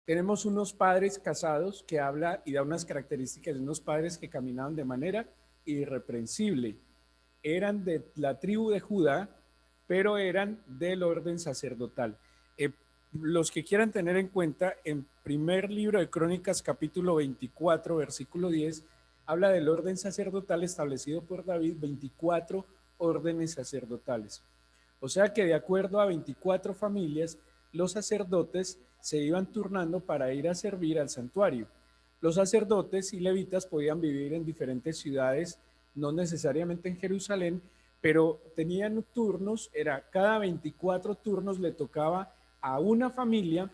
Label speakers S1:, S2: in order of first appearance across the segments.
S1: Tenemos unos padres casados que habla y da unas características de unos padres que caminaban de manera irreprensible. Eran de la tribu de Judá, pero eran del orden sacerdotal. Los que quieran tener en cuenta, en primer libro de Crónicas, capítulo 24, versículo 10, habla del orden sacerdotal establecido por David, 24 órdenes sacerdotales. O sea que de acuerdo a 24 familias, los sacerdotes se iban turnando para ir a servir al santuario. Los sacerdotes y levitas podían vivir en diferentes ciudades, no necesariamente en Jerusalén, pero tenían turnos, era cada 24 turnos le tocaba a una familia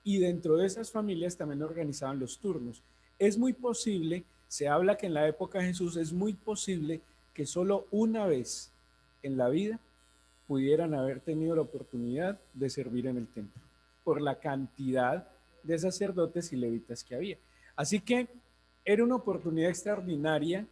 S1: y dentro de esas familias también organizaban los turnos. Es muy posible, se habla que en la época de Jesús es muy posible que solo una vez en la vida pudieran haber tenido la oportunidad de servir en el templo, por la cantidad de sacerdotes y levitas que había. Así que era una oportunidad extraordinaria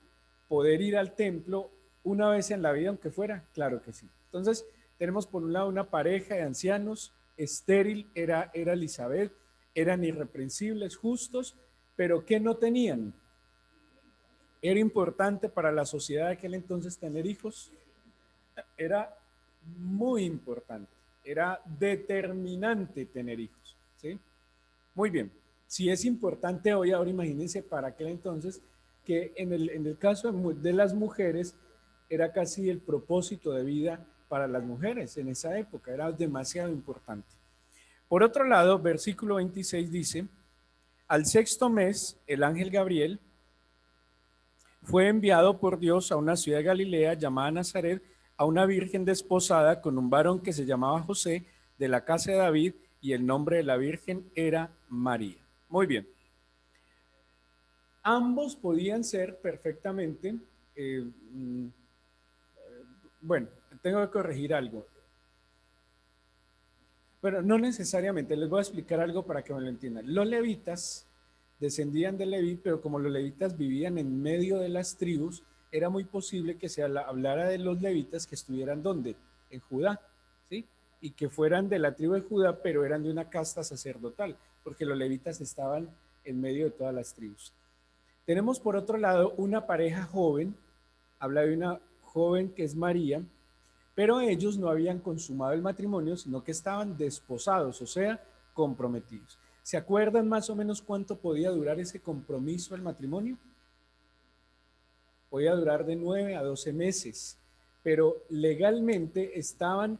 S1: poder ir al templo una vez en la vida, aunque fuera, claro que sí. Entonces, tenemos por un lado una pareja de ancianos, estéril era Elizabeth, eran irreprensibles, justos, pero ¿qué no tenían? Era importante para la sociedad de aquel entonces tener hijos, era muy importante, era determinante tener hijos, ¿sí? Muy bien, si es importante hoy, ahora imagínense para aquel entonces que en el caso de las mujeres era casi el propósito de vida para las mujeres en esa época, era demasiado importante. Por otro lado, versículo 26 dice, al sexto mes, el ángel Gabriel fue enviado por Dios a una ciudad de Galilea llamada Nazaret, a una virgen desposada con un varón que se llamaba José, de la casa de David, y el nombre de la virgen era María. Muy bien. Ambos podían ser perfectamente, bueno, tengo que corregir algo. Bueno, no necesariamente, les voy a explicar algo para que me lo entiendan. Los levitas descendían de Leví, pero como los levitas vivían en medio de las tribus, era muy posible que se hablara de los levitas que estuvieran ¿dónde? En Judá, ¿sí? Y que fueran de la tribu de Judá, pero eran de una casta sacerdotal, porque los levitas estaban en medio de todas las tribus. Tenemos por otro lado una pareja joven, habla de una joven que es María, pero ellos no habían consumado el matrimonio, sino que estaban desposados, o sea, comprometidos. ¿Se acuerdan más o menos cuánto podía durar ese compromiso del matrimonio? Podía durar de 9 a 12 meses, pero legalmente estaban,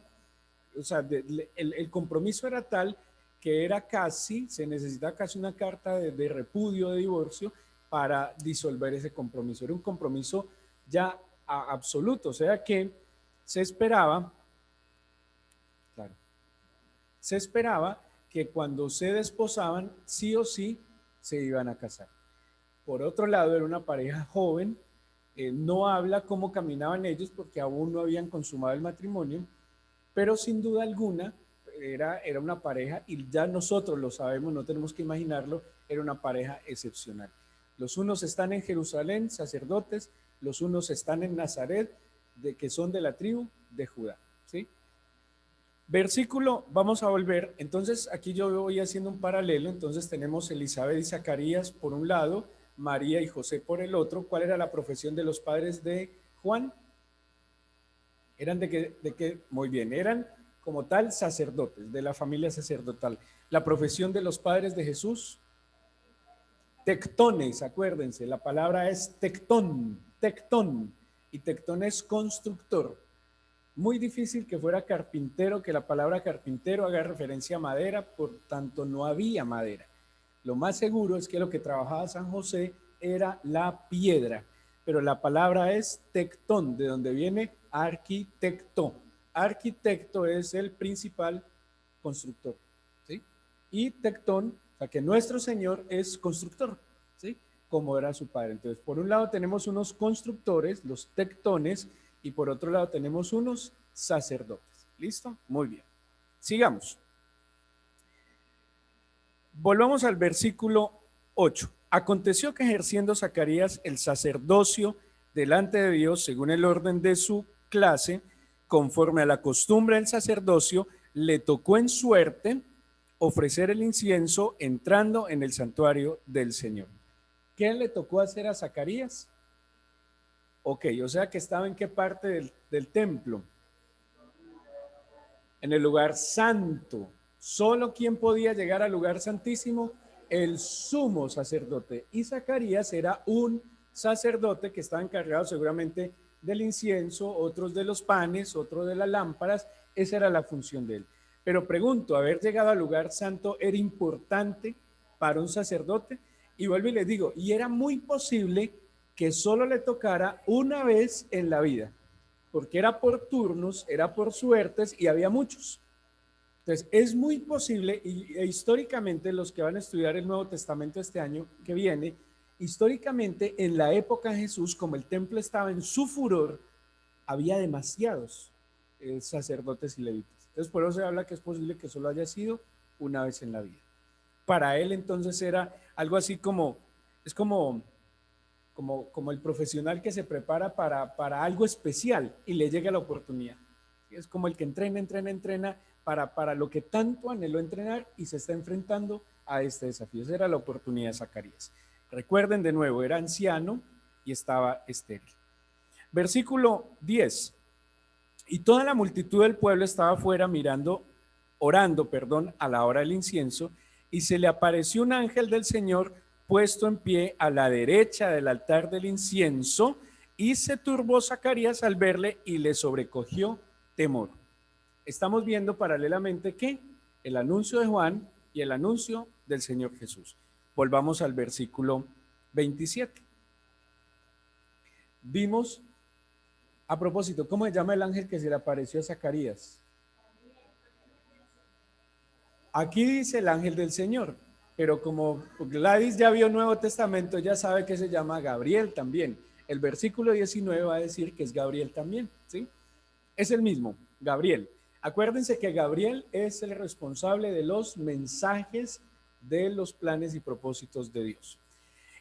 S1: o sea, el compromiso era tal que era casi, se necesitaba casi una carta de repudio, de divorcio, para disolver ese compromiso. Era un compromiso ya absoluto, o sea que se esperaba, claro, se esperaba que cuando se desposaban, sí o sí se iban a casar. Por otro lado, era una pareja joven, no habla cómo caminaban ellos porque aún no habían consumado el matrimonio, pero sin duda alguna era una pareja, y ya nosotros lo sabemos, no tenemos que imaginarlo, era una pareja excepcional. Los unos están en Jerusalén, sacerdotes, los unos están en Nazaret, que son de la tribu de Judá, ¿sí? Versículo, vamos a volver, entonces aquí yo voy haciendo un paralelo, entonces tenemos Elizabeth y Zacarías por un lado, María y José por el otro. ¿Cuál era la profesión de los padres de Juan? ¿Eran de qué? Muy bien, eran como tal sacerdotes, de la familia sacerdotal. La profesión de los padres de Jesús, tectones, acuérdense, la palabra es tectón, y tectón es constructor. Muy difícil que fuera carpintero, que la palabra carpintero haga referencia a madera, por tanto no había madera. Lo más seguro es que lo que trabajaba San José era la piedra, pero la palabra es tectón, de donde viene arquitecto. Arquitecto es el principal constructor, ¿sí? Y tectón, o sea que nuestro Señor es constructor, ¿sí? Como era su padre. Entonces, por un lado tenemos unos constructores, los tectones, y por otro lado tenemos unos sacerdotes. ¿Listo? Muy bien. Sigamos. Volvamos al versículo 8. Aconteció que ejerciendo Zacarías el sacerdocio delante de Dios, según el orden de su clase, conforme a la costumbre del sacerdocio, le tocó en suerte ofrecer el incienso entrando en el santuario del Señor. ¿Qué le tocó hacer a Zacarías? Ok, o sea que estaba en qué parte del templo. En el lugar santo. Solo quien podía llegar al lugar santísimo, el sumo sacerdote. Y Zacarías era un sacerdote que estaba encargado seguramente del incienso, otros de los panes, otros de las lámparas. Esa era la función de él. Pero pregunto, ¿haber llegado al lugar santo era importante para un sacerdote? Y vuelvo y les digo, y era muy posible que solo le tocara una vez en la vida, porque era por turnos, era por suertes y había muchos. Entonces, es muy posible, e históricamente los que van a estudiar el Nuevo Testamento este año que viene, históricamente en la época de Jesús, como el templo estaba en su furor, había demasiados sacerdotes y levitas. Entonces, por eso se habla que es posible que solo haya sido una vez en la vida. Para él entonces era algo así como, es como el profesional que se prepara para algo especial y le llega la oportunidad. Es como el que entrena para lo que tanto anheló entrenar y se está enfrentando a este desafío. Esa era la oportunidad de Zacarías. Recuerden de nuevo, era anciano y estaba estéril. Versículo 10. Y toda la multitud del pueblo estaba afuera orando, a la hora del incienso, y se le apareció un ángel del Señor puesto en pie a la derecha del altar del incienso, y se turbó Zacarías al verle y le sobrecogió temor. Estamos viendo paralelamente que el anuncio de Juan y el anuncio del Señor Jesús. Volvamos al versículo 27. Vimos, a propósito, ¿cómo se llama el ángel que se le apareció a Zacarías? Aquí dice el ángel del Señor, pero como Gladys ya vio Nuevo Testamento, ya sabe que se llama Gabriel también. El versículo 19 va a decir que es Gabriel también, ¿sí? Es el mismo, Gabriel. Acuérdense que Gabriel es el responsable de los mensajes de los planes y propósitos de Dios.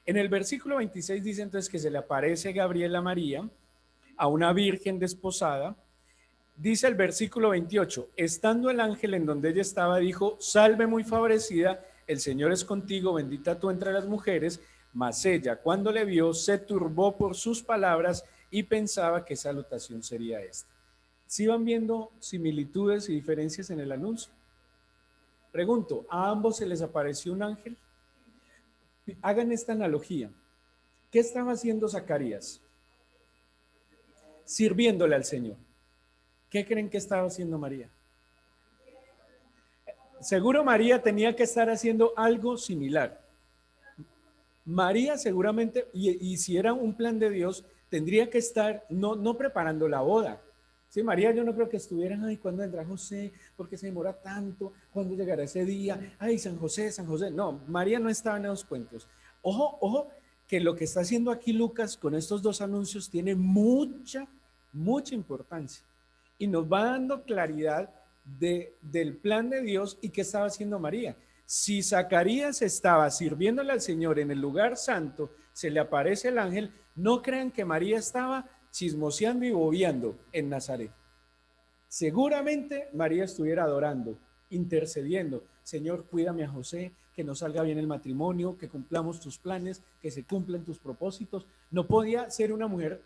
S1: En el versículo 26 dice entonces que se le aparece Gabriel a María, a una virgen desposada. Dice el versículo 28, estando el ángel en donde ella estaba, dijo, salve muy favorecida, el Señor es contigo, bendita tú entre las mujeres. Mas ella, cuando le vio, se turbó por sus palabras y pensaba qué salutación sería esta. ¿Sí van viendo similitudes y diferencias en el anuncio? Pregunto, ¿a ambos se les apareció un ángel? Hagan esta analogía. ¿Qué estaba haciendo Zacarías? Sirviéndole al Señor. ¿Qué creen que estaba haciendo María? Seguro María tenía que estar haciendo algo similar. María seguramente, y si era un plan de Dios, tendría que estar no preparando la boda. Sí, María, yo no creo que estuvieran, ay, ¿cuándo vendrá José? ¿Por qué se demora tanto? ¿Cuándo llegará ese día? Ay, San José, San José. No, María no estaba en esos cuentos. Ojo, que lo que está haciendo aquí Lucas con estos dos anuncios tiene mucha importancia. Y nos va dando claridad del plan de Dios y qué estaba haciendo María. Si Zacarías estaba sirviéndole al Señor en el lugar santo, se le aparece el ángel, no crean que María estaba chismoseando y bobeando en Nazaret. Seguramente María estuviera adorando, intercediendo. Señor, cuídame a José, que nos salga bien el matrimonio, que cumplamos tus planes, que se cumplan tus propósitos. No podía ser una mujer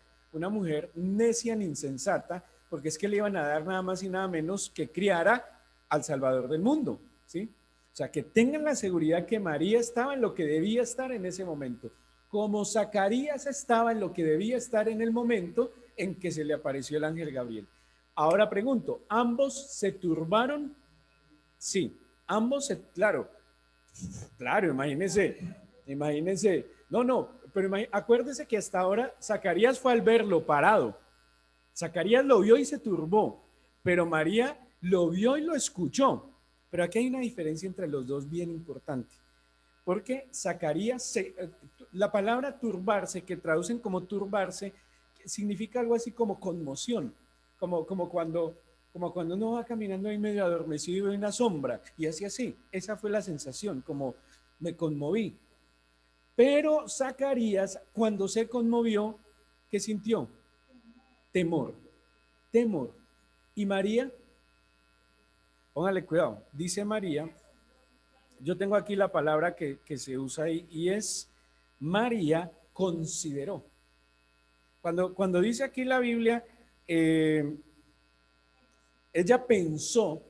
S1: necia ni insensata, porque es que le iban a dar nada más y nada menos que criara al Salvador del mundo, ¿sí? O sea, que tengan la seguridad que María estaba en lo que debía estar en ese momento, como Zacarías estaba en lo que debía estar en el momento en que se le apareció el ángel Gabriel. Ahora pregunto, ¿ambos se turbaron? Sí, claro, imagínense, no, pero acuérdense que hasta ahora Zacarías fue al verlo parado. Zacarías lo vio y se turbó, pero María lo vio y lo escuchó. Pero aquí hay una diferencia entre los dos bien importante, porque Zacarías, la palabra turbarse, que traducen como turbarse, significa algo así como conmoción, como cuando uno va caminando ahí medio adormecido y ve una sombra, y así, esa fue la sensación, como me conmoví. Pero Zacarías, cuando se conmovió, ¿qué sintió? Temor. Y María, póngale cuidado, dice María yo tengo aquí la palabra que se usa ahí y es María consideró. Cuando dice aquí la Biblia, eh, ella pensó,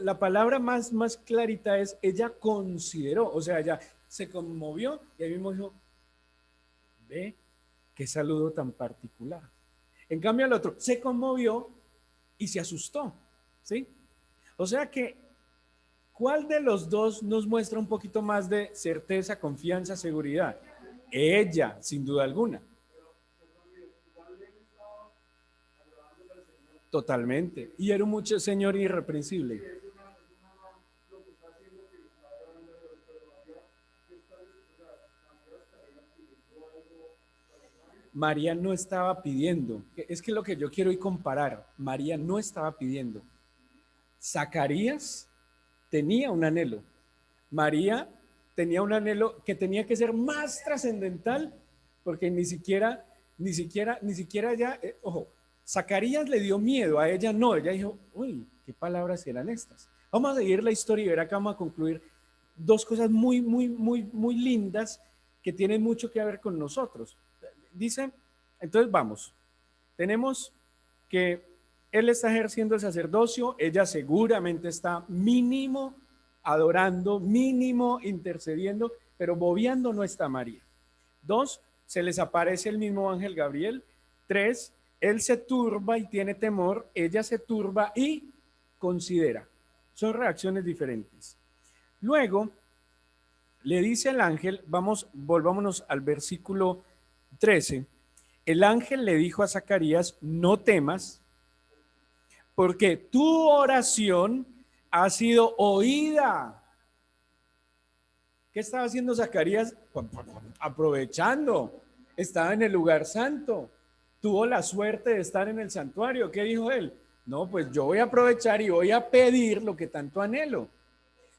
S1: la palabra más clarita es, ella consideró, o sea, ella se conmovió y ahí mismo dijo, ve, qué saludo tan particular. En cambio el otro se conmovió y se asustó, ¿sí? O sea que, ¿cuál de los dos nos muestra un poquito más de certeza, confianza, seguridad? Ella, sin duda alguna. Totalmente. Y era un mucho señor irreprensible. María no estaba pidiendo. Es que lo que yo quiero y comparar, María no estaba pidiendo. Zacarías tenía un anhelo. María tenía un anhelo que tenía que ser más trascendental porque ni siquiera ya, ojo, Zacarías le dio miedo, a ella no, ella dijo, uy, ¿qué palabras eran estas? Vamos a seguir la historia y ver acá vamos a concluir dos cosas muy lindas que tienen mucho que ver con nosotros. Dice, entonces vamos, tenemos que él está ejerciendo el sacerdocio, ella seguramente está mínimo adorando, mínimo intercediendo, pero bobeando no está María. 2, se les aparece el mismo ángel Gabriel. 3, él se turba y tiene temor, ella se turba y considera. Son reacciones diferentes. Luego, le dice el ángel, volvámonos al versículo 13. El ángel le dijo a Zacarías, no temas, porque tu oración ha sido oída. ¿Qué estaba haciendo Zacarías? Aprovechando. Estaba en el lugar santo. Tuvo la suerte de estar en el santuario. ¿Qué dijo él? No, pues yo voy a aprovechar y voy a pedir lo que tanto anhelo.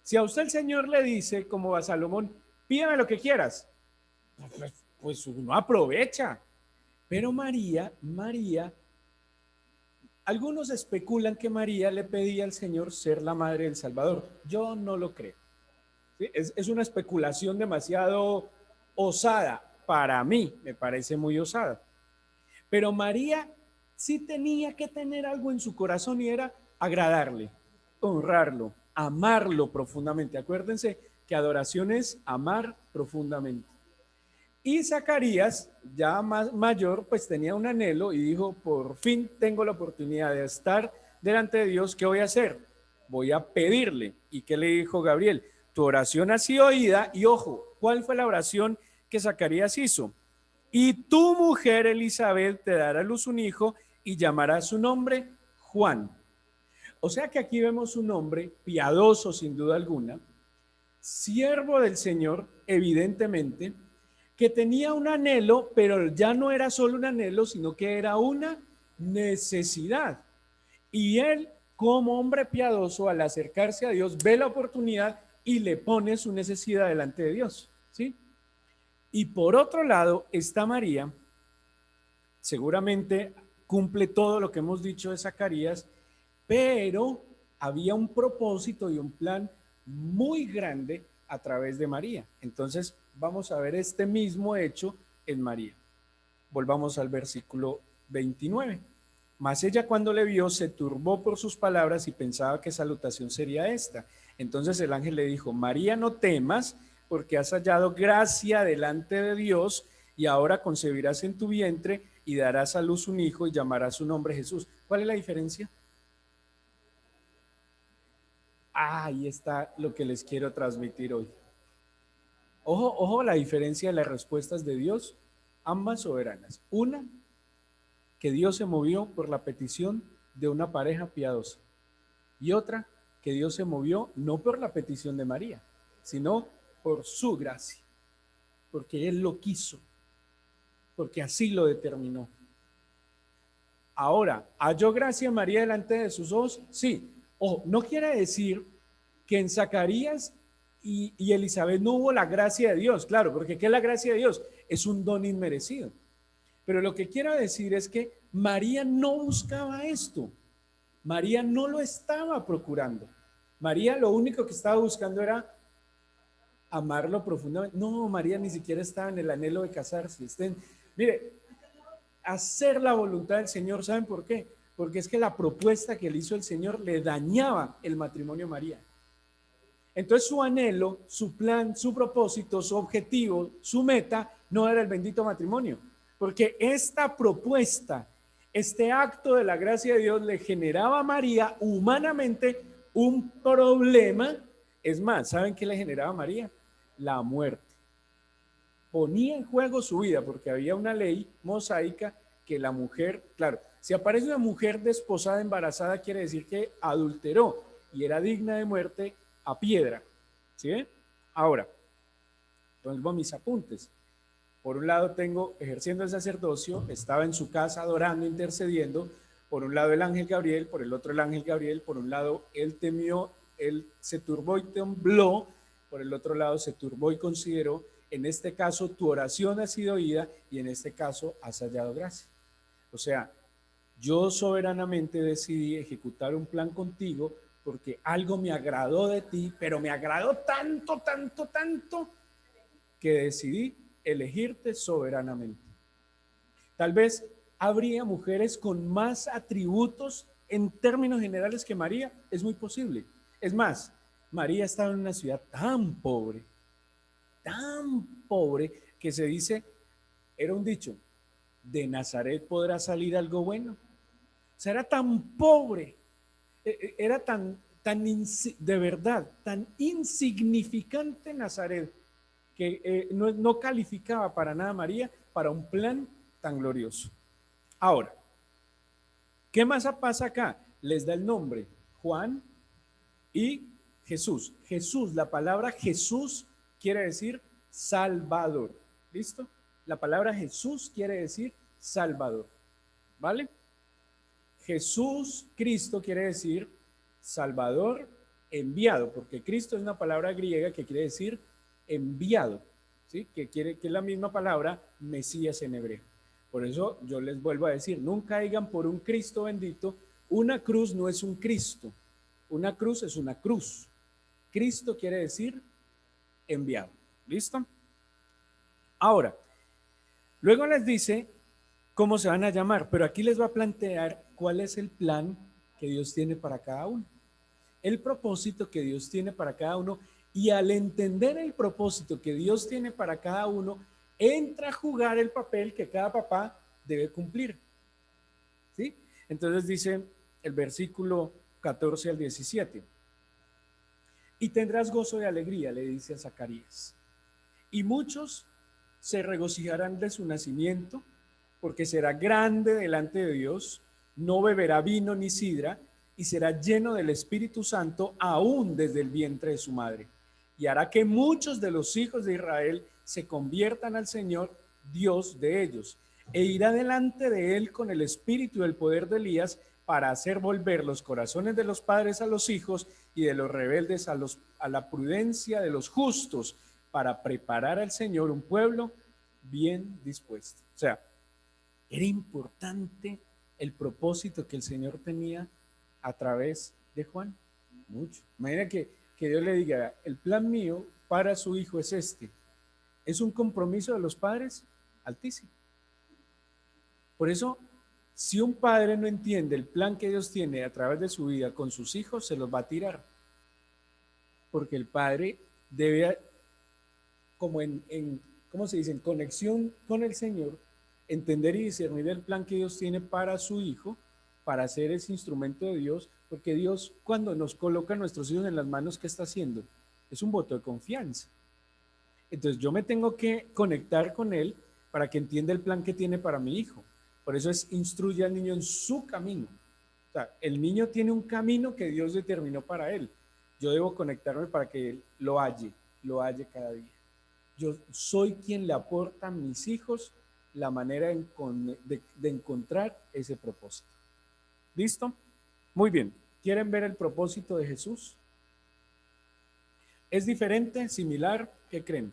S1: Si a usted el Señor le dice, como a Salomón, pídame lo que quieras, pues uno aprovecha. Pero María, algunos especulan que María le pedía al Señor ser la madre del Salvador. Yo no lo creo. ¿Sí? Es una especulación demasiado osada. Para mí me parece muy osada. Pero María sí tenía que tener algo en su corazón y era agradarle, honrarlo, amarlo profundamente. Acuérdense que adoración es amar profundamente. Y Zacarías, ya más mayor, pues tenía un anhelo y dijo, por fin tengo la oportunidad de estar delante de Dios, ¿qué voy a hacer? Voy a pedirle. ¿Y qué le dijo Gabriel? Tu oración ha sido oída y ojo, ¿cuál fue la oración que Zacarías hizo? Y tu mujer Elizabeth te dará a luz un hijo y llamará su nombre Juan. O sea que aquí vemos un hombre piadoso sin duda alguna, siervo del Señor, evidentemente, que tenía un anhelo, pero ya no era solo un anhelo, sino que era una necesidad. Y él, como hombre piadoso, al acercarse a Dios, ve la oportunidad y le pone su necesidad delante de Dios, ¿sí? Y por otro lado está María, seguramente cumple todo lo que hemos dicho de Zacarías, pero había un propósito y un plan muy grande a través de María. Entonces vamos a ver este mismo hecho en María. Volvamos al versículo 29. Mas ella cuando le vio se turbó por sus palabras y pensaba que salutación sería esta. Entonces el ángel le dijo, María, no temas, porque has hallado gracia delante de Dios y ahora concebirás en tu vientre y darás a luz un hijo y llamarás su nombre Jesús. ¿Cuál es la diferencia? Ahí está lo que les quiero transmitir hoy. Ojo la diferencia de las respuestas de Dios, ambas soberanas. Una, que Dios se movió por la petición de una pareja piadosa. Y otra, que Dios se movió no por la petición de María, sino por su gracia, porque Él lo quiso, porque así lo determinó. Ahora, ¿halló gracia María delante de sus ojos? Sí. Ojo, no quiere decir que en Zacarías y Elizabeth no hubo la gracia de Dios, claro, porque ¿qué es la gracia de Dios? Es un don inmerecido. Pero lo que quiero decir es que María no buscaba esto. María no lo estaba procurando. María lo único que estaba buscando era amarlo profundamente. No, María ni siquiera estaba en el anhelo de casarse. Mire, hacer la voluntad del Señor, ¿saben por qué? Porque es que la propuesta que le hizo el Señor le dañaba el matrimonio a María. Entonces su anhelo, su plan, su propósito, su objetivo, su meta no era el bendito matrimonio, porque esta propuesta, este acto de la gracia de Dios le generaba a María humanamente un problema. Es más, ¿saben qué le generaba a María? La muerte. Ponía en juego su vida porque había una ley mosaica que la mujer, claro, si aparece una mujer desposada embarazada quiere decir que adulteró y era digna de muerte a piedra. ¿Sí? Ahora, vuelvo a mis apuntes. Por un lado tengo ejerciendo el sacerdocio, estaba en su casa adorando, intercediendo. Por un lado el ángel Gabriel, por el otro el ángel Gabriel. Por un lado él temió, él se turbó y tembló. Por el otro lado se turbó y consideró. En este caso tu oración ha sido oída y en este caso has hallado gracia. O sea, yo soberanamente decidí ejecutar un plan contigo porque algo me agradó de ti, pero me agradó tanto, tanto, tanto, que decidí elegirte soberanamente. Tal vez habría mujeres con más atributos en términos generales que María, es muy posible. Es más, María estaba en una ciudad tan pobre, que se dice, era un dicho, de Nazaret podrá salir algo bueno. O sea, era tan pobre, era de verdad, tan insignificante Nazaret, que no calificaba para nada a María para un plan tan glorioso. Ahora, ¿qué más pasa acá? Les da el nombre, Juan y Jesús. Jesús, la palabra Jesús quiere decir Salvador. ¿Listo? La palabra Jesús quiere decir Salvador. ¿Vale? Jesús, Cristo quiere decir Salvador enviado, porque Cristo es una palabra griega que quiere decir enviado, ¿sí? Que es la misma palabra Mesías en hebreo. Por eso yo les vuelvo a decir, nunca digan por un Cristo bendito, una cruz no es un Cristo, una cruz es una cruz. Cristo quiere decir enviado. ¿Listo? Ahora, luego les dice cómo se van a llamar, pero aquí les va a plantear cuál es el plan que Dios tiene para cada uno, el propósito que Dios tiene para cada uno, y al entender el propósito que Dios tiene para cada uno, entra a jugar el papel que cada papá debe cumplir. ¿Sí? Entonces dice el versículo 14 al 17, y tendrás gozo de alegría, le dice a Zacarías, y muchos se regocijarán de su nacimiento, porque será grande delante de Dios, no beberá vino ni sidra, y será lleno del Espíritu Santo aún desde el vientre de su madre. Y hará que muchos de los hijos de Israel se conviertan al Señor, Dios de ellos, e irá delante de él con el espíritu y el poder de Elías, para hacer volver los corazones de los padres a los hijos y de los rebeldes a la prudencia de los justos, para preparar al Señor un pueblo bien dispuesto. O sea, era importante el propósito que el Señor tenía a través de Juan. Mucho. Imagina que Dios le diga, el plan mío para su hijo es este. Es un compromiso de los padres altísimo. Por eso, si un padre no entiende el plan que Dios tiene a través de su vida con sus hijos, se los va a tirar. Porque el padre debe, como ¿cómo se dice? En conexión con el Señor, entender y discernir el plan que Dios tiene para su hijo, para ser ese instrumento de Dios, porque Dios, cuando nos coloca a nuestros hijos en las manos, ¿qué está haciendo? Es un voto de confianza. Entonces yo me tengo que conectar con él para que entienda el plan que tiene para mi hijo. Por eso es instruye al niño en su camino. O sea, el niño tiene un camino que Dios determinó para él. Yo debo conectarme para que él lo halle cada día. Yo soy quien le aporta a mis hijos la manera de encontrar ese propósito. ¿Listo? Muy bien. ¿Quieren ver el propósito de Jesús? ¿Es diferente, similar? ¿Qué creen?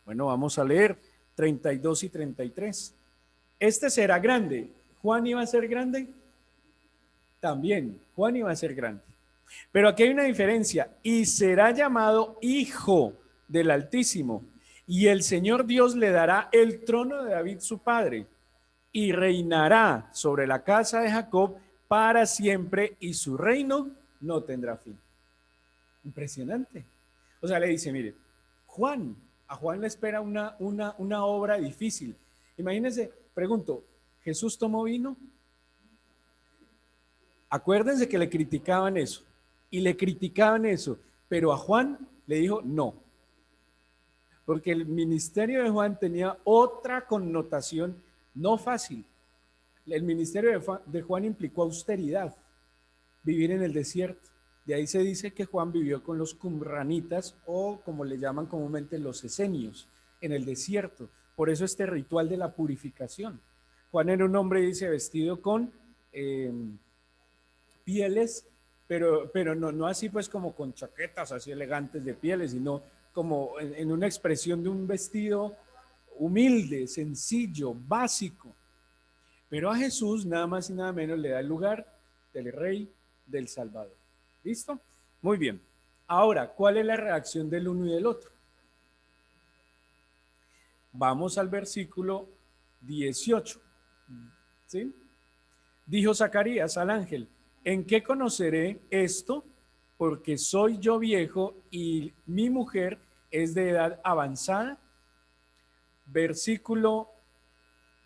S1: Bueno, vamos a leer 32 y 33. Este será grande. ¿Juan iba a ser grande? También, Juan iba a ser grande. Pero aquí hay una diferencia. Y será llamado hijo del Altísimo, y el Señor Dios le dará el trono de David su padre, y reinará sobre la casa de Jacob para siempre, y su reino no tendrá fin. Impresionante. O sea, le dice, mire, a Juan le espera una obra difícil. Imagínense, pregunto, ¿Jesús tomó vino? Acuérdense que le criticaban eso, y le criticaban eso, pero a Juan le dijo no, porque el ministerio de Juan tenía otra connotación no fácil. El ministerio de Juan implicó austeridad, vivir en el desierto. De ahí se dice que Juan vivió con los qumranitas, o como le llaman comúnmente los esenios, en el desierto. Por eso este ritual de la purificación. Juan era un hombre, dice, vestido con pieles, pero no así pues como con chaquetas así elegantes de pieles, sino como en una expresión de un vestido humilde, sencillo, básico. Pero a Jesús nada más y nada menos le da el lugar del Rey, del Salvador. ¿Listo? Muy bien. Ahora, ¿cuál es la reacción del uno y del otro? Vamos al versículo 18. ¿Sí? Dijo Zacarías al ángel: ¿en qué conoceré esto? Porque soy yo viejo y mi mujer es de edad avanzada. Versículo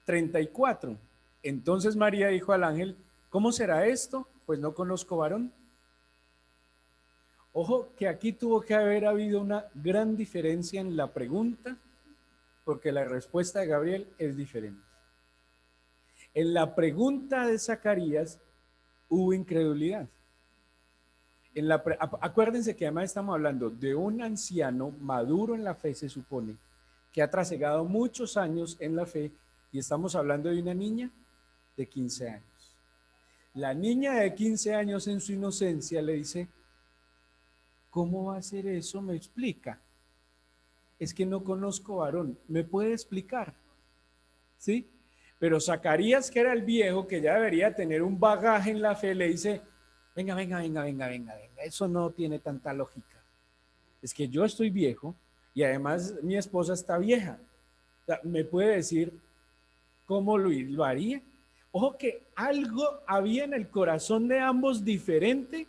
S1: 34. Entonces María dijo al ángel: ¿cómo será esto? Pues no conozco varón. Ojo que aquí tuvo que haber habido una gran diferencia en la pregunta, porque la respuesta de Gabriel es diferente. En la pregunta de Zacarías hubo incredulidad. Acuérdense que además estamos hablando de un anciano maduro en la fe, se supone, que ha trasegado muchos años en la fe, y estamos hablando de una niña de 15 años. La niña de 15 años en su inocencia le dice: ¿cómo va a ser eso? Me explica. Es que no conozco varón, ¿me puede explicar? ¿Sí? Pero Zacarías, que era el viejo, que ya debería tener un bagaje en la fe, le dice: venga, eso no tiene tanta lógica. Es que yo estoy viejo y además mi esposa está vieja. ¿Me puede decir cómo lo haría? Ojo que algo había en el corazón de ambos diferente,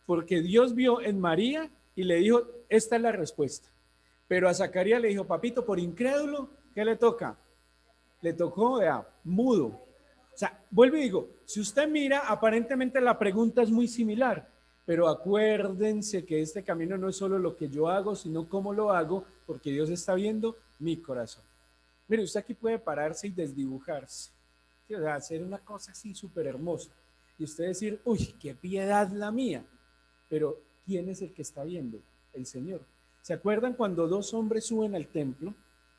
S1: porque Dios vio en María y le dijo: esta es la respuesta. Pero a Zacarías le dijo: papito, por incrédulo, ¿qué le toca? Le tocó, mudo. O sea, vuelvo y digo, si usted mira, aparentemente la pregunta es muy similar, pero acuérdense que este camino no es solo lo que yo hago, sino cómo lo hago, porque Dios está viendo mi corazón. Mire, usted aquí puede pararse y desdibujarse, ¿sí? O sea, hacer una cosa así súper hermosa, y usted decir: uy, qué piedad la mía. Pero ¿quién es el que está viendo? El Señor. ¿Se acuerdan cuando dos hombres suben al templo,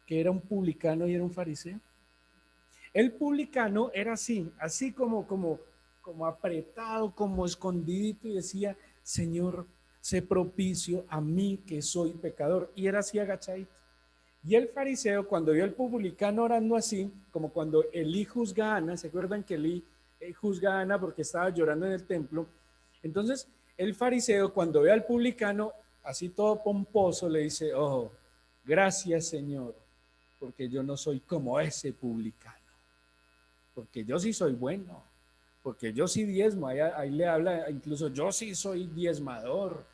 S1: que era un publicano y era un fariseo? El publicano era así como apretado, como escondidito, y decía: Señor, sé propicio a mí que soy pecador. Y era así agachadito. Y el fariseo, cuando vio al publicano orando así, como cuando Elí juzga a Ana, ¿se acuerdan que Elí juzga a Ana porque estaba llorando en el templo? Entonces, el fariseo, cuando ve al publicano así todo pomposo, le dice: oh, gracias, Señor, porque yo no soy como ese publicano, porque yo sí soy bueno, porque yo sí diezmo. Ahí le habla, incluso: yo sí soy diezmador,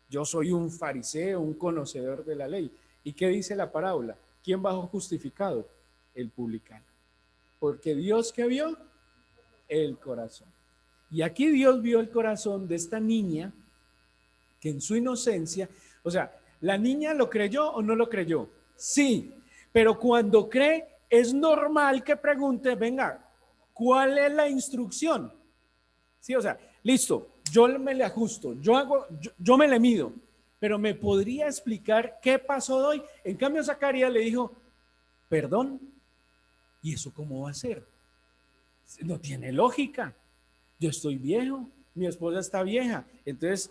S1: yo soy un fariseo, un conocedor de la ley. ¿Y qué dice la parábola? ¿Quién bajó justificado? El publicano. Porque Dios, ¿qué vio? El corazón. Y aquí Dios vio el corazón de esta niña, que en su inocencia, o sea, ¿la niña lo creyó o no lo creyó? Sí, pero cuando cree es normal que pregunte: venga, ¿cuál es la instrucción? Sí, o sea, listo, yo me le ajusto, yo me le mido, pero ¿me podría explicar qué pasó hoy? En cambio, Zacarías le dijo: perdón, ¿y eso cómo va a ser? No tiene lógica. Yo estoy viejo, mi esposa está vieja. Entonces,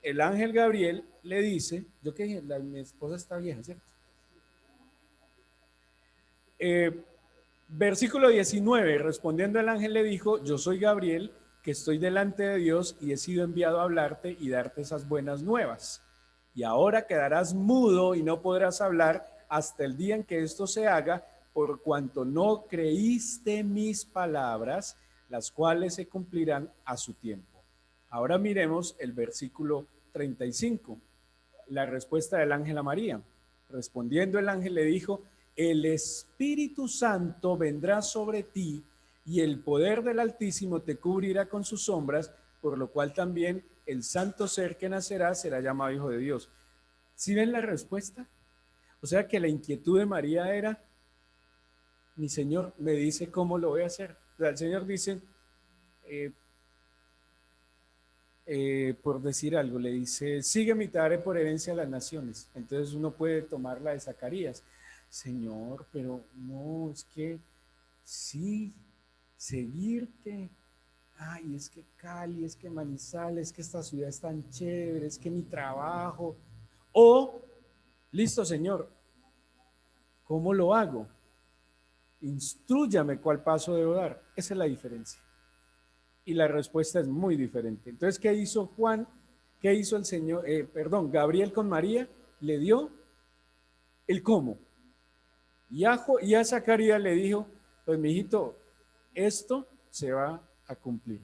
S1: el ángel Gabriel le dice: ¿yo qué dije? Mi esposa está vieja, ¿cierto? Versículo 19, respondiendo el ángel le dijo: yo soy Gabriel, que estoy delante de Dios y he sido enviado a hablarte y darte esas buenas nuevas. y ahora quedarás mudo y no podrás hablar hasta el día en que esto se haga, por cuanto no creíste mis palabras, las cuales se cumplirán a su tiempo. Ahora miremos el versículo 35, la respuesta del ángel a María. Respondiendo el ángel le dijo: el Espíritu Santo vendrá sobre ti y el poder del Altísimo te cubrirá con sus sombras, por lo cual también el santo ser que nacerá será llamado Hijo de Dios. ¿Sí ven la respuesta? O sea que la inquietud de María era: mi Señor me dice cómo lo voy a hacer. O sea, el Señor dice, por decir algo, le dice: sigue mi tarea por herencia a las naciones. Entonces uno puede tomar la de Zacarías. Señor, pero no, es que sí, seguirte. Ay, es que Cali, es que Manizales, es que esta ciudad es tan chévere, es que mi trabajo. O, listo, Señor, ¿cómo lo hago? Instrúyame cuál paso debo dar. Esa es la diferencia. Y la respuesta es muy diferente. Entonces, ¿qué hizo Juan? ¿Qué hizo el Señor? Gabriel con María le dio el cómo. Y a Zacarías le dijo: pues mijito, esto se va a cumplir.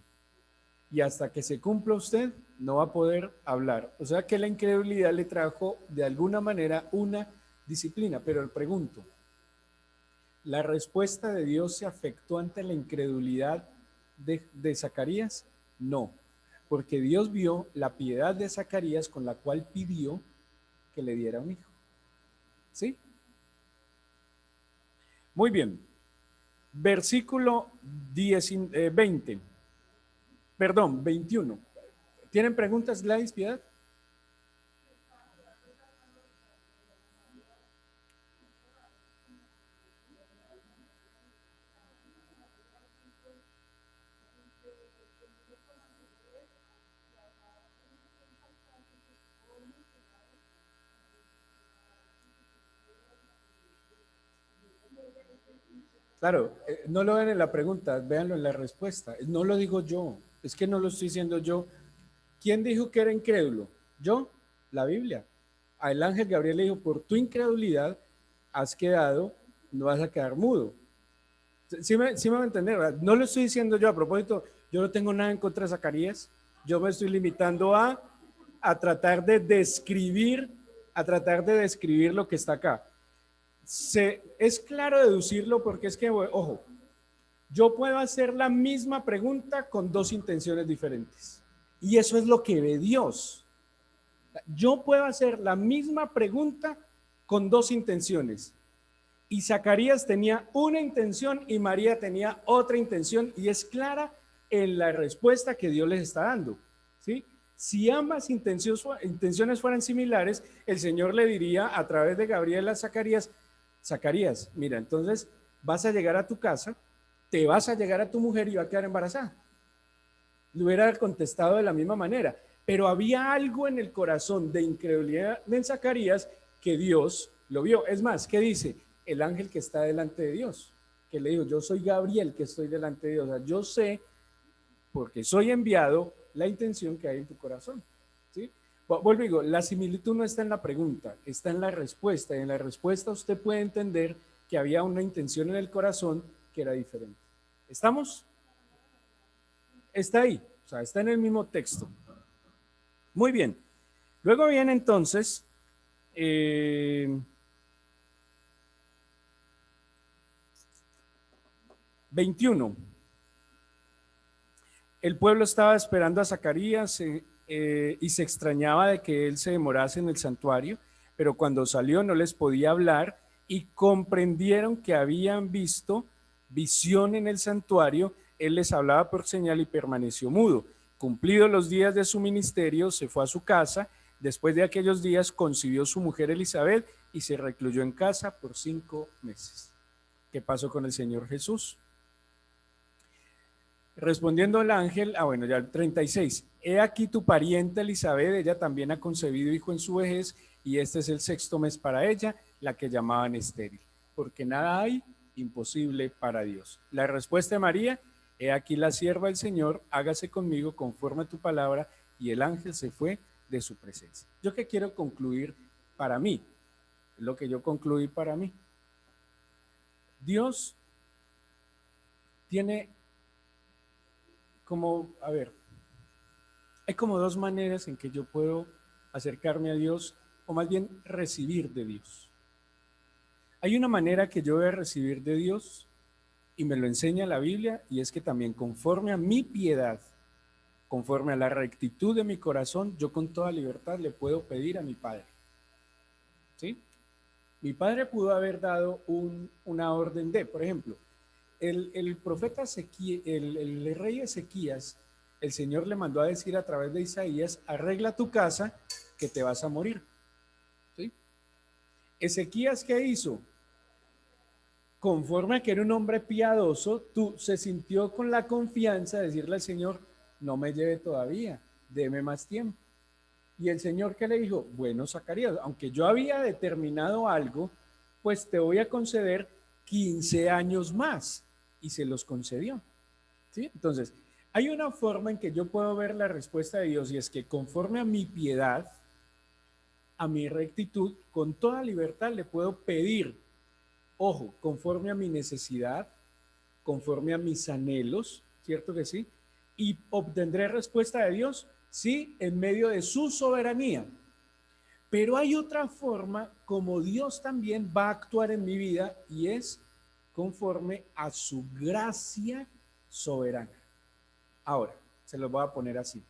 S1: Y hasta que se cumpla usted, no va a poder hablar. O sea que la incredulidad le trajo de alguna manera una disciplina. Pero le pregunto, ¿la respuesta de Dios se afectó ante la incredulidad de Zacarías? No, porque Dios vio la piedad de Zacarías con la cual pidió que le diera un hijo. ¿Sí? Muy bien. Versículo 20. Perdón, 21. ¿Tienen preguntas, Gladys, Piedad? Claro, no lo ven en la pregunta, véanlo en la respuesta. No lo digo yo, es que no lo estoy diciendo yo. ¿Quién dijo que era incrédulo? ¿Yo? La Biblia. Al ángel Gabriel le dijo: por tu incredulidad has quedado, no vas a quedar mudo. Sí me va a entender, ¿verdad? No lo estoy diciendo yo a propósito, yo no tengo nada en contra de Zacarías, yo me estoy limitando a tratar de describir, lo que está acá. Es claro deducirlo porque es que, ojo, yo puedo hacer la misma pregunta con dos intenciones diferentes. Y eso es lo que ve Dios. Yo puedo hacer la misma pregunta con dos intenciones. Y Zacarías tenía una intención y María tenía otra intención, y es clara en la respuesta que Dios les está dando. ¿Sí? Si ambas intenciones fueran similares, el Señor le diría a través de Gabriel a Zacarías: Zacarías, mira, entonces vas a llegar a tu casa, te vas a llegar a tu mujer y va a quedar embarazada. Le hubiera contestado de la misma manera, pero había algo en el corazón de incredulidad de Zacarías que Dios lo vio. Es más, ¿qué dice? El ángel que está delante de Dios, que le dijo: yo soy Gabriel que estoy delante de Dios. O sea, yo sé, porque soy enviado, la intención que hay en tu corazón. ¿Sí? Vuelvo y digo, la similitud no está en la pregunta, está en la respuesta. Y en la respuesta usted puede entender que había una intención en el corazón que era diferente. ¿Estamos? Está ahí, o sea, está en el mismo texto. Muy bien. Luego viene entonces 21. El pueblo estaba esperando a Zacarías y se extrañaba de que él se demorase en el santuario, pero cuando salió no les podía hablar y comprendieron que habían visto visión en el santuario. Él les hablaba por señal y permaneció mudo. Cumplidos los días de su ministerio, se fue a su casa. Después de aquellos días concibió su mujer Elizabeth y se recluyó en casa por 5 meses. ¿Qué pasó con el Señor Jesús? Respondiendo el ángel, bueno, ya el 36, he aquí tu pariente Elizabeth, ella también ha concebido hijo en su vejez, y este es el 6º mes para ella, la que llamaban estéril, porque nada hay imposible para Dios. La respuesta de María: he aquí la sierva del Señor, hágase conmigo conforme a tu palabra, y el ángel se fue de su presencia. ¿Yo qué quiero concluir para mí? Lo que yo concluí para mí. Dios tiene como, a ver, hay como dos maneras en que yo puedo acercarme a Dios, o más bien recibir de Dios. Hay una manera que yo voy a recibir de Dios y me lo enseña la Biblia, y es que también conforme a mi piedad, conforme a la rectitud de mi corazón, yo con toda libertad le puedo pedir a mi Padre. ¿Sí? Mi Padre pudo haber dado una orden de, por ejemplo, el profeta Ezequiel, el rey Ezequías, el Señor le mandó a decir a través de Isaías: arregla tu casa que te vas a morir. ¿Sí? Ezequías, ¿qué hizo? Conforme a que era un hombre piadoso, se sintió con la confianza de decirle al Señor: no me lleve todavía, deme más tiempo. Y el Señor, ¿qué le dijo? Bueno, Zacarías, aunque yo había determinado algo, pues te voy a conceder 15 años más. Y se los concedió. ¿Sí? Entonces, hay una forma en que yo puedo ver la respuesta de Dios, y es que conforme a mi piedad, a mi rectitud, con toda libertad le puedo pedir, ojo, conforme a mi necesidad, conforme a mis anhelos, ¿cierto que sí? Y obtendré respuesta de Dios, sí, en medio de su soberanía. Pero hay otra forma como Dios también va a actuar en mi vida, y es conforme a su gracia soberana. Ahora, se los voy a poner así.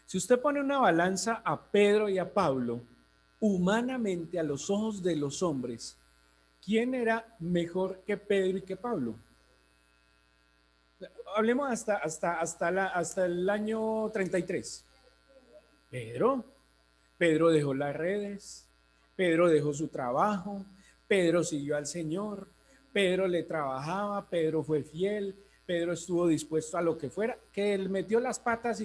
S1: Si usted pone una balanza a Pedro y a Pablo, humanamente, a los ojos de los hombres, ¿quién era mejor que Pedro y que Pablo? Hablemos hasta el año 33. Pedro. Pedro dejó las redes, Pedro dejó su trabajo, Pedro siguió al Señor, Pedro le trabajaba, Pedro fue fiel, Pedro estuvo dispuesto a lo que fuera, que él metió las patas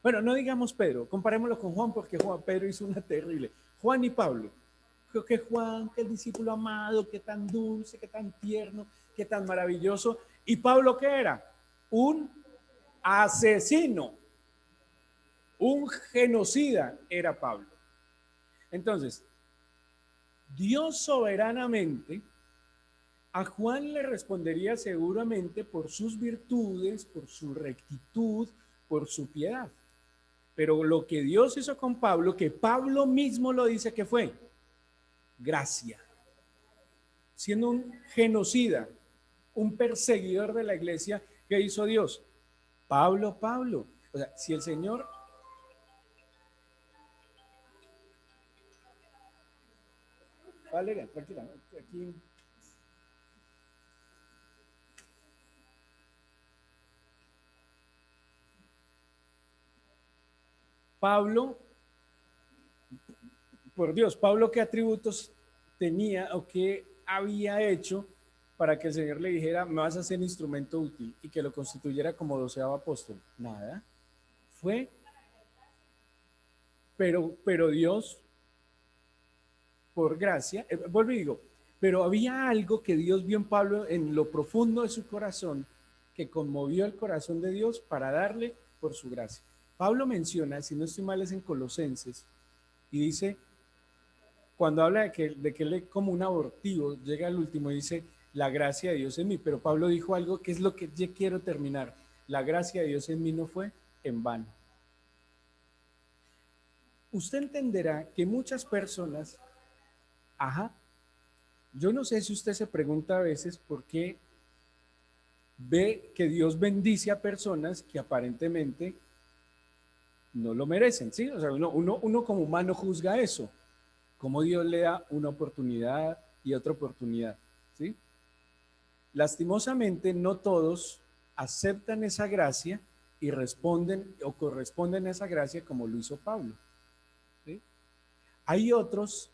S1: bueno, no digamos Pedro, comparémoslo con Juan, porque Pedro hizo una terrible. Juan y Pablo. Creo que Juan, que el discípulo amado, que tan dulce, que tan tierno, que tan maravilloso. ¿Y Pablo qué era? Un asesino, un genocida era Pablo. Entonces, Dios soberanamente a Juan le respondería seguramente por sus virtudes, por su rectitud, por su piedad. Pero lo que Dios hizo con Pablo, que Pablo mismo lo dice que fue gracia. Siendo un genocida, un perseguidor de la iglesia, ¿qué hizo Dios? Pablo. O sea, si el Señor... Valeria, tranquila, aquí... Pablo, por Dios, Pablo, ¿qué atributos tenía o qué había hecho para que el Señor le dijera: me vas a hacer instrumento útil, y que lo constituyera como 12º apóstol? Nada. Fue, pero Dios, por gracia, vuelvo y digo, pero había algo que Dios vio en Pablo en lo profundo de su corazón, que conmovió el corazón de Dios para darle por su gracia. Pablo menciona, si no estoy mal, es en Colosenses, y dice, cuando habla de que él como un abortivo, llega al último y dice: la gracia de Dios en mí. Pero Pablo dijo algo que es lo que yo quiero terminar: la gracia de Dios en mí no fue en vano. Usted entenderá que muchas personas, yo no sé si usted se pregunta a veces por qué ve que Dios bendice a personas que aparentemente no lo merecen, ¿sí? O sea, uno como humano juzga eso, como Dios le da una oportunidad y otra oportunidad, ¿sí? Lastimosamente, no todos aceptan esa gracia y responden o corresponden a esa gracia como lo hizo Pablo, ¿sí? Hay otros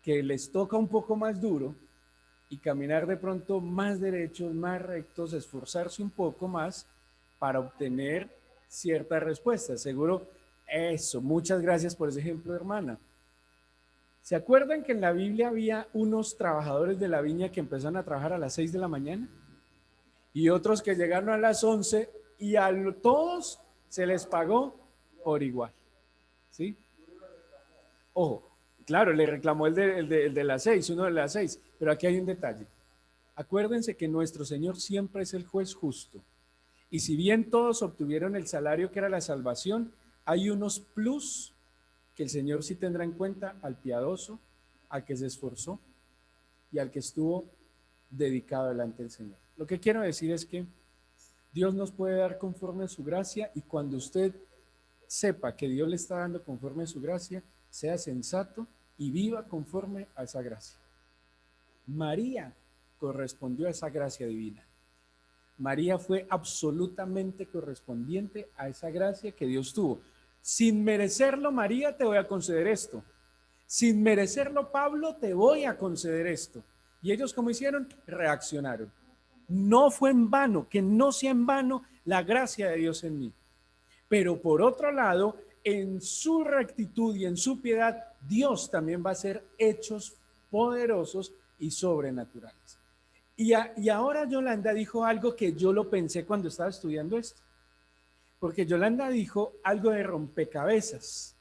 S1: que les toca un poco más duro y caminar de pronto más derechos, más rectos, esforzarse un poco más para obtener ciertas respuestas. Seguro eso. Muchas gracias por ese ejemplo, hermana. ¿Se acuerdan que en la Biblia había unos trabajadores de la viña que empezaron a trabajar a las 6 de la mañana? Y otros que llegaron a las 11, y a todos se les pagó por igual. ¿sí? Ojo, claro, le reclamó el de las 6, uno de las 6, pero aquí hay un detalle. Acuérdense que nuestro Señor siempre es el juez justo. Y si bien todos obtuvieron el salario que era la salvación, hay unos plus que el Señor sí tendrá en cuenta al piadoso, al que se esforzó y al que estuvo dedicado delante del Señor. Lo que quiero decir es que Dios nos puede dar conforme a su gracia y cuando usted sepa que Dios le está dando conforme a su gracia, sea sensato y viva conforme a esa gracia. María correspondió a esa gracia divina. María fue absolutamente correspondiente a esa gracia que Dios tuvo. Sin merecerlo, María, te voy a conceder esto. Sin merecerlo, Pablo, te voy a conceder esto. Y ellos, ¿cómo hicieron? Reaccionaron. No fue en vano, que no sea en vano la gracia de Dios en mí. Pero por otro lado, en su rectitud y en su piedad, Dios también va a hacer hechos poderosos y sobrenaturales. Y ahora Yolanda dijo algo que yo lo pensé cuando estaba estudiando esto, porque Yolanda dijo algo de rompecabezas.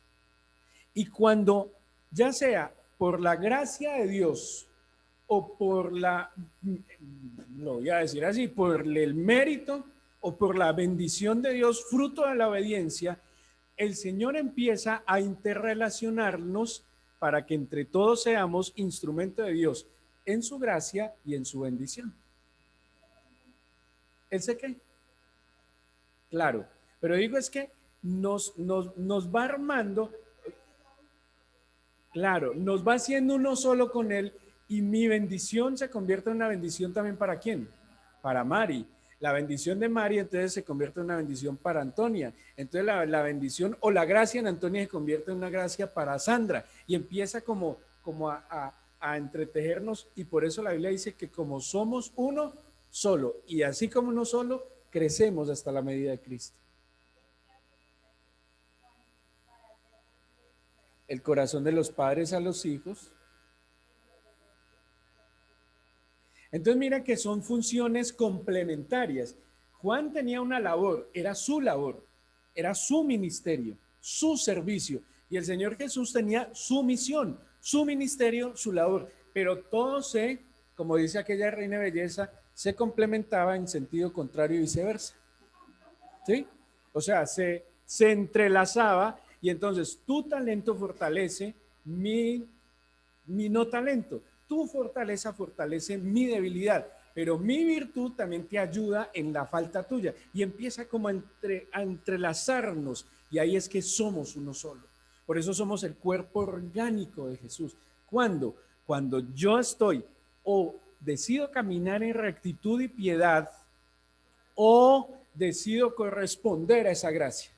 S1: Y cuando, ya sea por la gracia de Dios o por la, lo voy a decir así, por el mérito o por la bendición de Dios, fruto de la obediencia, el Señor empieza a interrelacionarnos para que entre todos seamos instrumento de Dios en su gracia y en su bendición. ¿Él se qué? Claro, pero digo es que nos va armando, claro, nos va haciendo uno solo con Él y mi bendición se convierte en una bendición también para quién, para Mari. La bendición de Mari entonces se convierte en una bendición para Antonia. Entonces la bendición o la gracia en Antonia se convierte en una gracia para Sandra y empieza como a entretejernos y por eso la Biblia dice que como somos uno solo y así como uno solo, crecemos hasta la medida de Cristo. El corazón de los padres a los hijos. Entonces mira que son funciones complementarias. Juan tenía una labor, era su ministerio, su servicio. Y el Señor Jesús tenía su misión, su ministerio, su labor. Pero todo se, como dice aquella reina de belleza, se complementaba en sentido contrario y viceversa. ¿Sí? O sea, se entrelazaba y entonces tu talento fortalece mi no talento. Tu fortaleza fortalece mi debilidad, pero mi virtud también te ayuda en la falta tuya y empieza como a entrelazarnos y ahí es que somos uno solo. Por eso somos el cuerpo orgánico de Jesús. ¿Cuándo? Cuando yo estoy o decido caminar en rectitud y piedad o decido corresponder a esa gracia.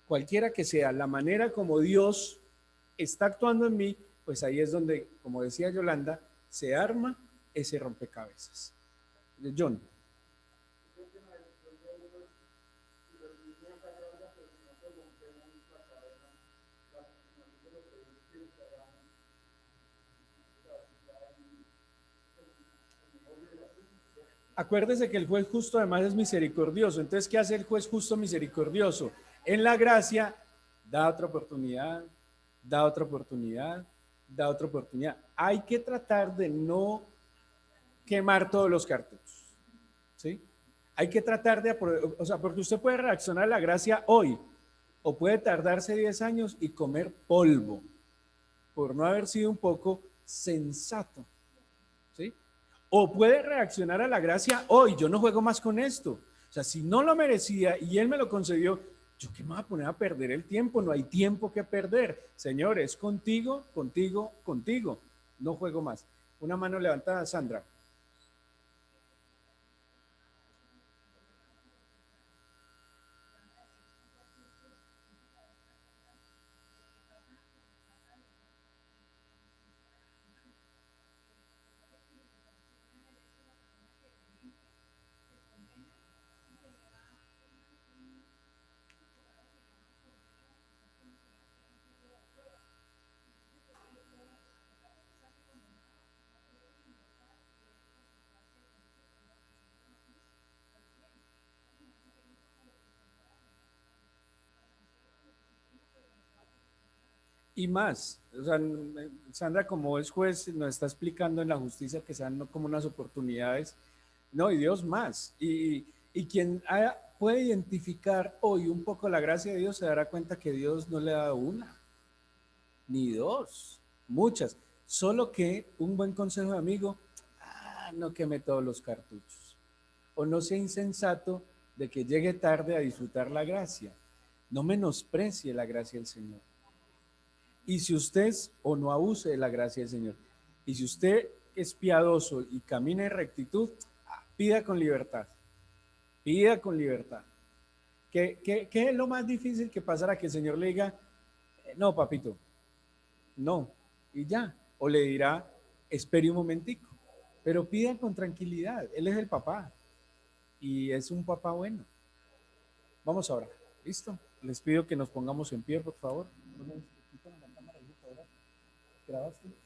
S1: Cualquiera que sea la manera como Dios está actuando en mí, pues ahí es donde, como decía Yolanda, se arma ese rompecabezas. John. Acuérdese que el juez justo además es misericordioso. Entonces, ¿qué hace el juez justo misericordioso? En la gracia, da otra oportunidad, da otra oportunidad, da otra oportunidad. Hay que tratar de no quemar todos los cartuchos. ¿Sí? Hay que tratar de, o sea, porque usted puede reaccionar a la gracia hoy, o puede tardarse 10 años y comer polvo, por no haber sido un poco sensato. ¿Sí? O puede reaccionar a la gracia hoy, yo no juego más con esto. O sea, si no lo merecía y él me lo concedió, yo qué me voy a poner a perder el tiempo, no hay tiempo que perder. Señores, contigo, contigo, contigo. No juego más. Una mano levantada, Sandra. Y más, o sea, Sandra como es juez nos está explicando en la justicia que sean no como unas oportunidades, no, y Dios más. Y quien puede identificar hoy un poco la gracia de Dios se dará cuenta que Dios no le ha dado una, ni dos, muchas. Solo que un buen consejo de amigo, no queme todos los cartuchos. O no sea insensato de que llegue tarde a disfrutar la gracia. No menosprecie la gracia del Señor. Y si usted o no abuse de la gracia del Señor, y si usted es piadoso y camina en rectitud, pida con libertad, pida con libertad. ¿Qué es lo más difícil que pasará? Que el Señor le diga, no, papito, no, y ya. O le dirá, espere un momentico, pero pida con tranquilidad. Él es el papá y es un papá bueno. Vamos ahora, ¿listo? Les pido que nos pongamos en pie, por favor. ¿Grabaste?